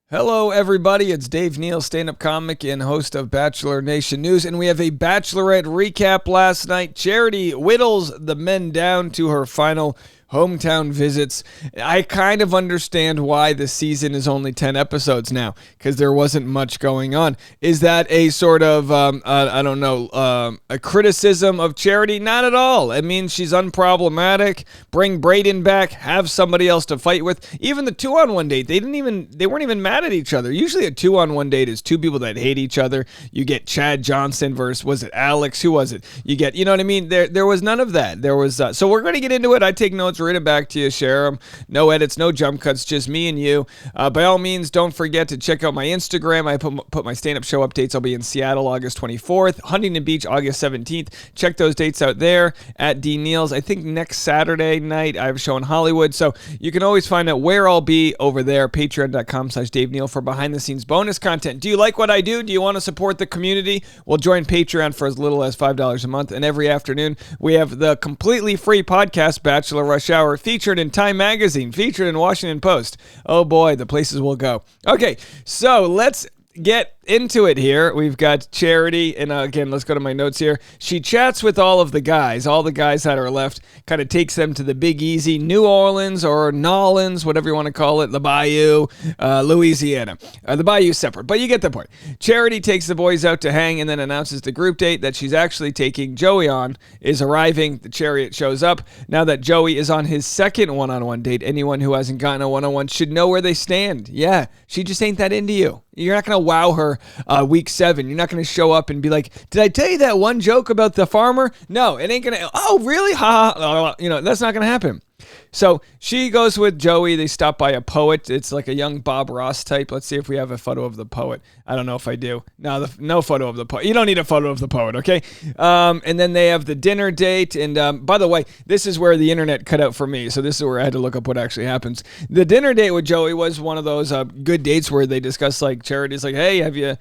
Hello, everybody. It's Dave Neal, stand-up comic and host of Bachelor Nation News, and we have a Bachelorette recap last night. Charity whittles the men down to her final hometown visits. I kind of understand why the season is only 10 episodes now, because there wasn't much going on. Is that a sort of, a criticism of Charity? Not at all. It means she's unproblematic. Bring Braden back. Have somebody else to fight with. Even the 2-on-1 date, they weren't even mad at each other. Usually a 2-on-1 date is two people that hate each other. You get Chad Johnson versus, was it Alex? Who was it? You get, you know what I mean? There was none of that. There was, so we're going to get into it. I take notes, read it back to you, share them. No edits, no jump cuts, just me and you. By all means, don't forget to check out my Instagram. I put my stand-up show updates. I'll be in Seattle August 24th, Huntington Beach August 17th. Check those dates out there at D Neal's. I think next Saturday night I have a show in Hollywood, so you can always find out where I'll be over there. Patreon.com/Dave Neal for behind-the-scenes bonus content. Do you like what I do? Do you want to support the community? Well, join Patreon for as little as $5 a month, and every afternoon we have the completely free podcast Bachelor Rush Hour, featured in Time Magazine, featured in Washington Post. Oh boy, the places we'll go. Okay, so let's get into it here. We've got Charity, and again, let's go to my notes here. She chats with all the guys that are left, kind of takes them to the Big Easy, New Orleans or Nolans, whatever you want to call it, the Bayou, Louisiana. The Bayou's separate, but you get the point. Charity takes the boys out to hang and then announces the group date that she's actually taking Joey on is arriving. The chariot shows up. Now that Joey is on his second one-on-one date, anyone who hasn't gotten a one-on-one should know where they stand. Yeah, she just ain't that into you. You're not going to wow her week 7. You're not going to show up and be like, did I tell you that one joke about the farmer? No, it ain't going to. Oh, really? Ha ha. That's not going to happen. So she goes with Joey. They stop by a poet. It's like a young Bob Ross type. Let's see if we have a photo of the poet. I don't know if I do. No photo of the poet. You don't need a photo of the poet, okay? And then they have the dinner date. And by the way, this is where the internet cut out for me. So this is where I had to look up what actually happens. The dinner date with Joey was one of those good dates where they discuss, like, Charity's like, hey, have you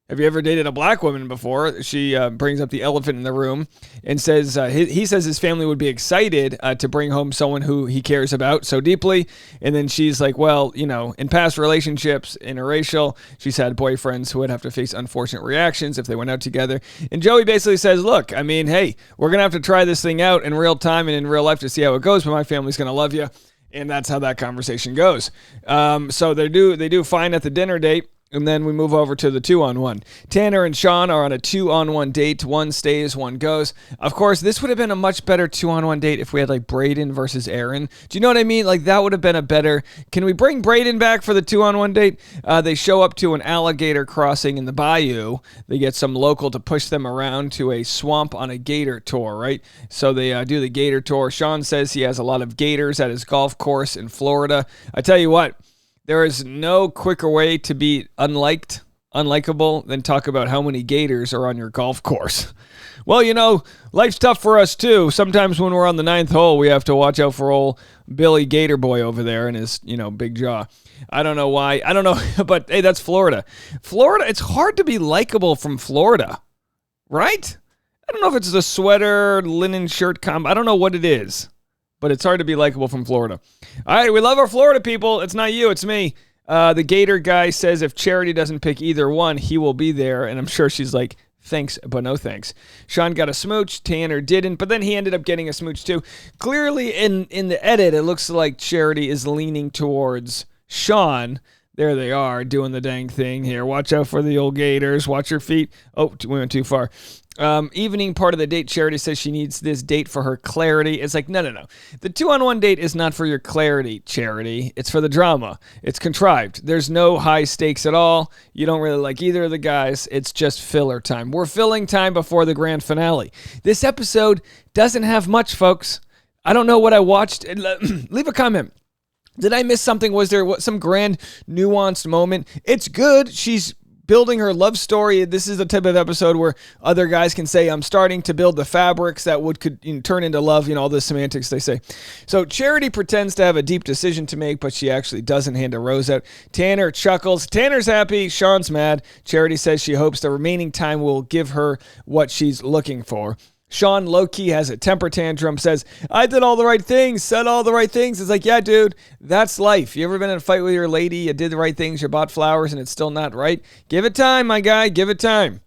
ever dated a black woman before? She brings up the elephant in the room and says he says his family would be excited to bring home someone who he cares about so deeply. And then she's like, well, in past relationships, interracial, she's had boyfriends who would have to face unfortunate reactions if they went out together. And Joey basically says, look, I mean, hey, we're going to have to try this thing out in real time and in real life to see how it goes, but my family's going to love you. And that's how that conversation goes. So they do fine at the dinner date. And then we move over to the 2-on-1. Tanner and Sean are on a 2-on-1 date. One stays, one goes. Of course, this would have been a much better 2-on-1 date if we had like Braden versus Aaron. Do you know what I mean? Like that would have been a better. Can we bring Braden back for the 2-on-1 date? They show up to an alligator crossing in the bayou. They get some local to push them around to a swamp on a gator tour, right? So they do the gator tour. Sean says he has a lot of gators at his golf course in Florida. I tell you what. There is no quicker way to be unlikable than talk about how many gators are on your golf course. Well, life's tough for us too. Sometimes when we're on the 9th hole, we have to watch out for old Billy Gator Boy over there and his, big jaw. I don't know why. I don't know, but hey, that's Florida. Florida, it's hard to be likable from Florida, right? I don't know if it's the sweater, linen shirt combo. I don't know what it is. But it's hard to be likable from Florida. All right, we love our Florida people. It's not you, it's me. The Gator guy says if Charity doesn't pick either one, he will be there. And I'm sure she's like, thanks, but no thanks. Sean got a smooch. Tanner didn't, but then he ended up getting a smooch too. Clearly, in the edit, it looks like Charity is leaning towards Sean. There they are, doing the dang thing here. Watch out for the old gators. Watch your feet. Oh, we went too far. Evening part of the date, Charity says she needs this date for her clarity. It's like, no. The 2-on-1 date is not for your clarity, Charity. It's for the drama. It's contrived. There's no high stakes at all. You don't really like either of the guys. It's just filler time. We're filling time before the grand finale. This episode doesn't have much, folks. I don't know what I watched. Leave a comment. Did I miss something? Was there some grand nuanced moment? It's good. She's building her love story. This is the type of episode where other guys can say, I'm starting to build the fabrics that could turn into love, all the semantics they say. So Charity pretends to have a deep decision to make, but she actually doesn't hand a rose out. Tanner chuckles. Tanner's happy. Sean's mad. Charity says she hopes the remaining time will give her what she's looking for. Sean low-key has a temper tantrum, says, I did all the right things, said all the right things. It's like, yeah, dude, that's life. You ever been in a fight with your lady? You did the right things, you bought flowers, and it's still not right? Give it time, my guy. Give it time.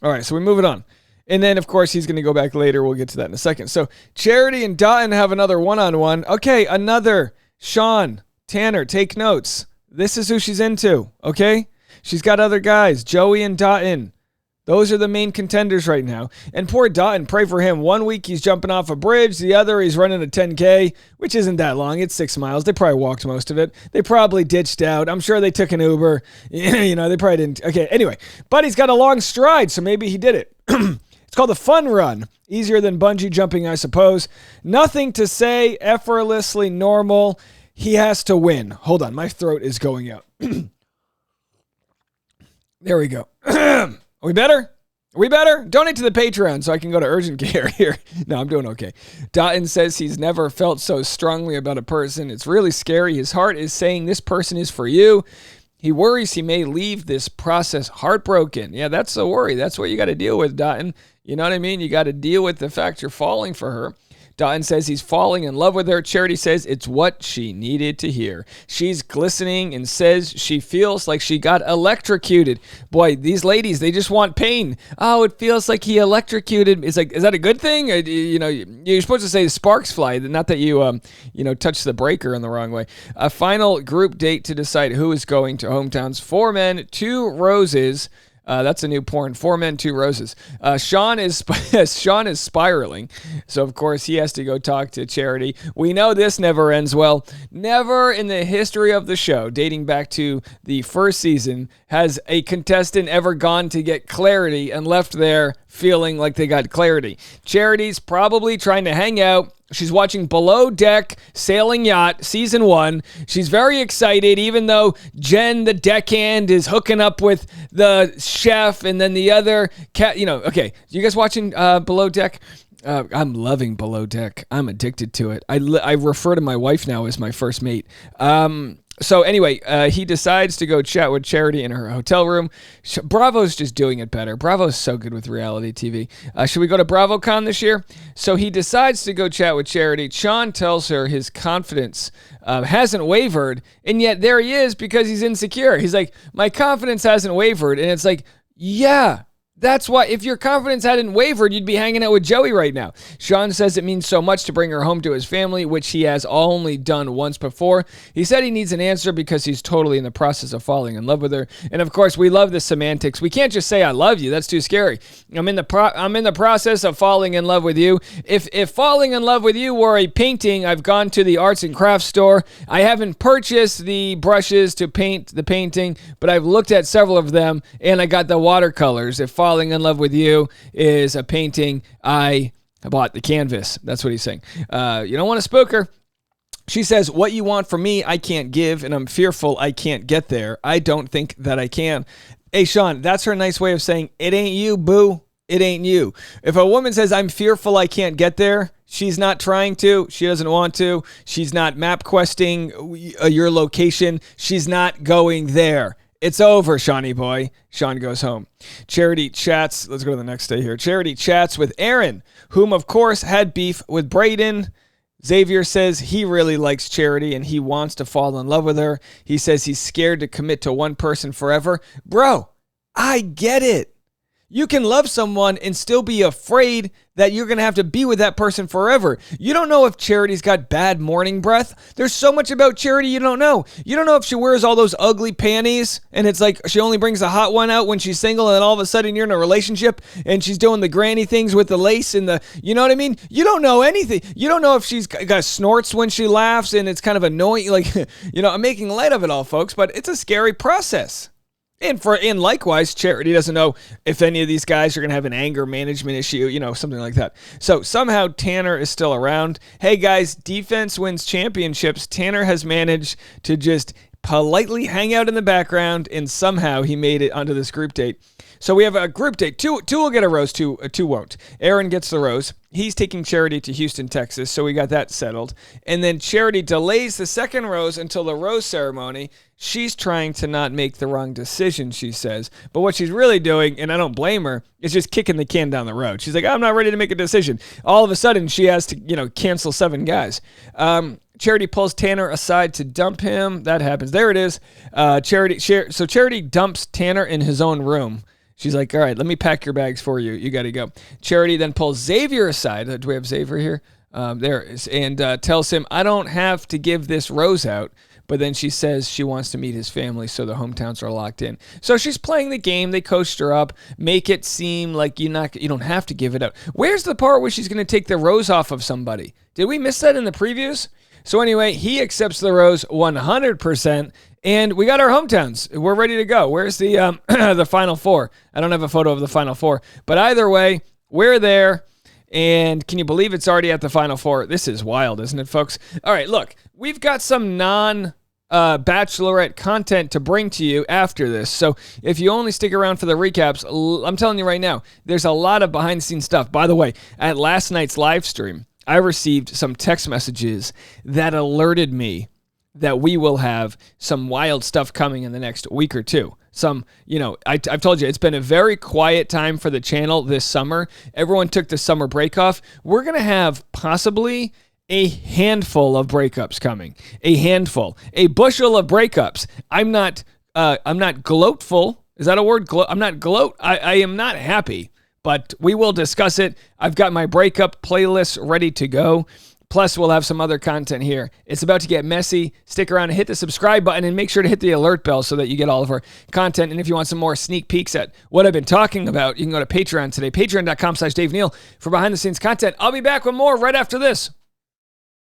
All right, so we move it on. And then, of course, he's going to go back later. We'll get to that in a second. So Charity and Dotun have another one-on-one. Okay, another. Sean, Tanner, take notes. This is who she's into, okay? She's got other guys, Joey and Dotun. Those are the main contenders right now. And poor Dotun, pray for him. 1 week he's jumping off a bridge. The other he's running a 10K, which isn't that long. It's 6 miles. They probably walked most of it. They probably ditched out. I'm sure they took an Uber. You know, they probably didn't. Okay, anyway. But he's got a long stride, so maybe he did it. It's called the fun run. Easier than bungee jumping, I suppose. Nothing to say. Effortlessly normal. He has to win. Hold on. My throat is going out. There we go. Are we better? Are we better? Donate to the Patreon so I can go to urgent care here. No, I'm doing okay. Dotun says he's never felt so strongly about a person. It's really scary. His heart is saying this person is for you. He worries he may leave this process heartbroken. Yeah, that's the worry. That's what you got to deal with, Dotun. You know what I mean? You got to deal with the fact you're falling for her. Dotun says he's falling in love with her. Charity says it's what she needed to hear. She's glistening and says she feels like she got electrocuted. Boy, these ladies, they just want pain. Oh, it feels like he electrocuted. It's like, is that a good thing? You know, you're supposed to say sparks fly, not that you, touch the breaker in the wrong way. A final group date to decide who is going to hometowns. 4 men, 2 roses. That's a new porn. 4 men, 2 roses. Sean is spiraling. So, of course, he has to go talk to Charity. We know this never ends well. Never in the history of the show, dating back to the first season, has a contestant ever gone to get clarity and left there feeling like they got clarity. Charity's probably trying to hang out. She's watching Below Deck Sailing Yacht Season 1. She's very excited, even though Jen, the deckhand, is hooking up with the chef, and then the other cat, okay. You guys watching Below Deck? I'm loving Below Deck. I'm addicted to it. I refer to my wife now as my first mate. So anyway, he decides to go chat with Charity in her hotel room. Bravo's just doing it better. Bravo's so good with reality TV. Should we go to BravoCon this year? So he decides to go chat with Charity. Sean tells her his confidence hasn't wavered, and yet there he is because he's insecure. He's like, my confidence hasn't wavered, and it's like, yeah. That's why, if your confidence hadn't wavered, you'd be hanging out with Joey right now. Sean says it means so much to bring her home to his family, which he has only done once before. He said he needs an answer because he's totally in the process of falling in love with her. And of course, we love the semantics. We can't just say I love you. That's too scary. I'm in the process of falling in love with you. If falling in love with you were a painting, I've gone to the arts and crafts store. I haven't purchased the brushes to paint the painting, but I've looked at several of them, and I got the watercolors. If falling in love with you is a painting, I bought the canvas. That's what he's saying. You don't want to spook her. She says, what you want from me, I can't give, and I'm fearful I can't get there. I don't think that I can. Hey, Sean, that's her nice way of saying, it ain't you, boo. It ain't you. If a woman says, I'm fearful I can't get there, she's not trying to. She doesn't want to. She's not map questing your location. She's not going there. It's over, Shawnee boy. Sean goes home. Charity chats. Let's go to the next day here. Charity chats with Aaron, whom, of course, had beef with Brayden. Xavier says he really likes Charity and he wants to fall in love with her. He says he's scared to commit to one person forever. Bro, I get it. You can love someone and still be afraid that you're going to have to be with that person forever. You don't know if Charity's got bad morning breath. There's so much about Charity you don't know. You don't know if she wears all those ugly panties and it's like she only brings the hot one out when she's single, and then all of a sudden you're in a relationship and she's doing the granny things with the lace and the, you know what I mean? You don't know anything. You don't know if she's got snorts when she laughs and it's kind of annoying. Like, I'm making light of it all, folks, but it's a scary process. And likewise, Charity doesn't know if any of these guys are going to have an anger management issue, something like that. So somehow Tanner is still around. Hey guys, defense wins championships. Tanner has managed to just politely hang out in the background, and somehow he made it onto this group date. So we have a group date. Two will get a rose, two won't. Aaron gets the rose. He's taking Charity to Houston, Texas, so we got that settled. And then Charity delays the second rose until the rose ceremony. She's trying to not make the wrong decision, she says. But what she's really doing, and I don't blame her, is just kicking the can down the road. She's like, I'm not ready to make a decision. All of a sudden, she has to, cancel 7 guys. Charity pulls Tanner aside to dump him. That happens. There it is. So Charity dumps Tanner in his own room. She's like, all right, let me pack your bags for you. You got to go. Charity then pulls Xavier aside. Do we have Xavier here? There it is. And tells him, I don't have to give this rose out. But then she says she wants to meet his family, so the hometowns are locked in. So she's playing the game. They coached her up, make it seem like you don't have to give it out. Where's the part where she's going to take the rose off of somebody? Did we miss that in the previews? So anyway, he accepts the rose 100%, and we got our hometowns. We're ready to go. Where's the the Final Four? I don't have a photo of the Final Four. But either way, we're there. And can you believe it's already at the Final Four? This is wild, isn't it, folks? All right, look, we've got some Bachelorette content to bring to you after this. So if you only stick around for the recaps, I'm telling you right now, there's a lot of behind-the-scenes stuff. By the way, at last night's live stream, I received some text messages that alerted me that we will have some wild stuff coming in the next week or two. I've told you, it's been a very quiet time for the channel this summer. Everyone took the summer break off. We're going to have possibly a handful of breakups coming. A handful. A bushel of breakups. I'm not gloatful. Is that a word? I'm not gloat. I am not happy, but we will discuss it. I've got my breakup playlist ready to go. Plus, we'll have some other content here. It's about to get messy. Stick around and hit the subscribe button and make sure to hit the alert bell so that you get all of our content. And if you want some more sneak peeks at what I've been talking about, you can go to Patreon today, patreon.com/Dave Neal for behind-the-scenes content. I'll be back with more right after this.